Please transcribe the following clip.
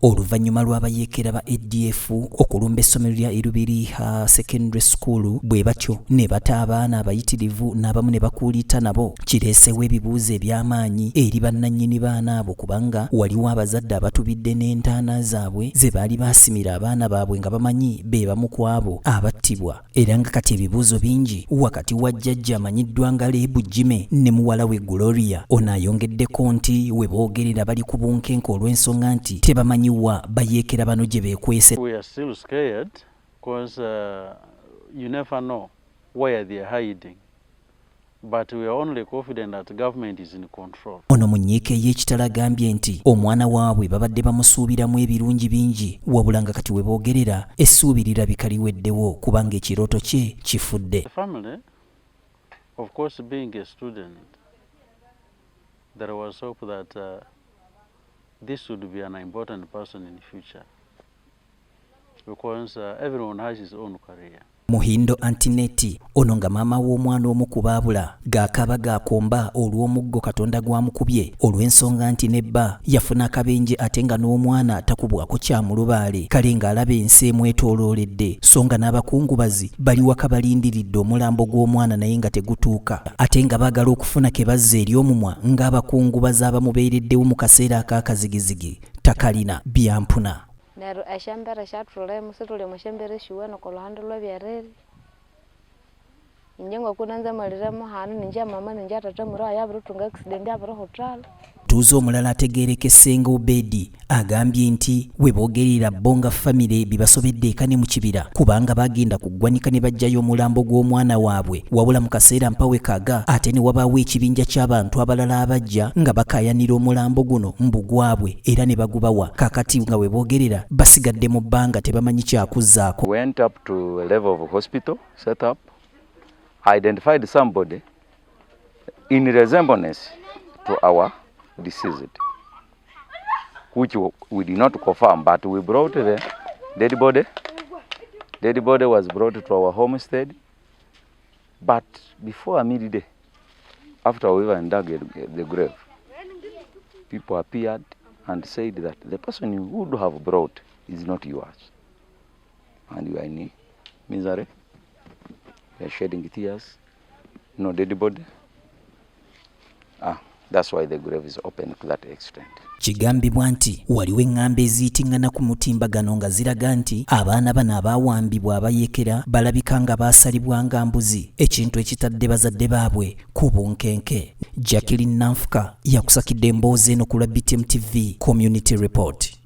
Oluvannyuma lw'abayeekera ba ADF okulumba essomero lya Irubiriha Secondary School bwe batyo ne bata abaana abayitirivu n'abamu ne bakuulita nabo kireesewo ebibuuzo eby'amaanyi eri bannannyini baana abo kubanga waliwo abazadde abatubidde n'entaana zaabwe ze baali baasimira abaana baabwe nga bamanyi be bamu ku abo abattibwa era nga kati ebibuuzo bingi wakati wa jjajja amanyiddwa nga Lebu Jime ne muwala we Gloria ono ayongeddeko nti we boogerera bali ku bunkenke olw'ensonga nti tebamanyi bayeekera bano gye beekwese. We are still scared because you never know where they are hiding. But we are only confident that the government is in control. Ono mu nnyiike y'ekitala agambye nti omwana waabwe babadde bamusuubiramu ebirungi bingi wabula nga kati we boogerera essuubi lirabika liweddewo kubanga ekirooto kye kifudde. The family, of course, being a student, there was hope that this would be an important person in the future because everyone has his own career. Muhindo Antineti ono nga maama w'omwana omu ku baabula gaakaba gaakomba olw'omuggo Katonda gwamukubye olw'ensonga nti nebba yafuna akabenje ate nga n'omwana takubwako kyamulubaale kale ng'alaba ensi emwetoolooledde so nga n'abakungubazi bali waka balindiridde omulambo gw'omwana naye nga tegutuuka ate nga baagala okufuna ke bazza eri omumwa ng'abakungubazi abamubeereddewo mu kaseera ak'akazigizigi takalina byampuna. Nero ashambere shatule musitule mushambere shuwano ko luhande lw'ebyerere injengo kunanza maliremo hanu ninja mama ninja tata mura yabirutunga accident yabiro hotel. Tuzo omulala ategeerekesenga Obedi agambye nti we boogerera bonga famire bibasobedde ekane mu kibira kubanga bagenda kuggwanika ne bajjayo omulambo gw'omwana waabwe wabula mu kaseera mpawe kaga ate ne wabaawo ekibinja ky'abantu abalala abajja nga bakaayanira omulambo guno mbugwabwe era ne bagubawa kakati nga we boogerera basigadde mu bbanga tebamanyi kyakuzzaako. Went up to a level of hospital set up, identified somebody in resemblance to our deceased, which we did not confirm, but we brought the dead body. Dead body was brought to our homestead, but before midday, after we even dug the grave, people appeared and said that the person you would have brought is not yours, and you are in misery. They are shedding tears. No dead body. That's why the grave is open to that extent. Kigambibwa nti waliwo eŋŋambo eziyitiŋŋana ku mutimbagano nga ziraga nti abaana bano abaawambibwa abayeekera balabika nga baasalibwa nga mbuzi ekintu ekitadde bazadde baabwe ku bunkenke. Jacqueline Nanfuka yakusakidde emboozi eno ku lwa BTM TV Community Report.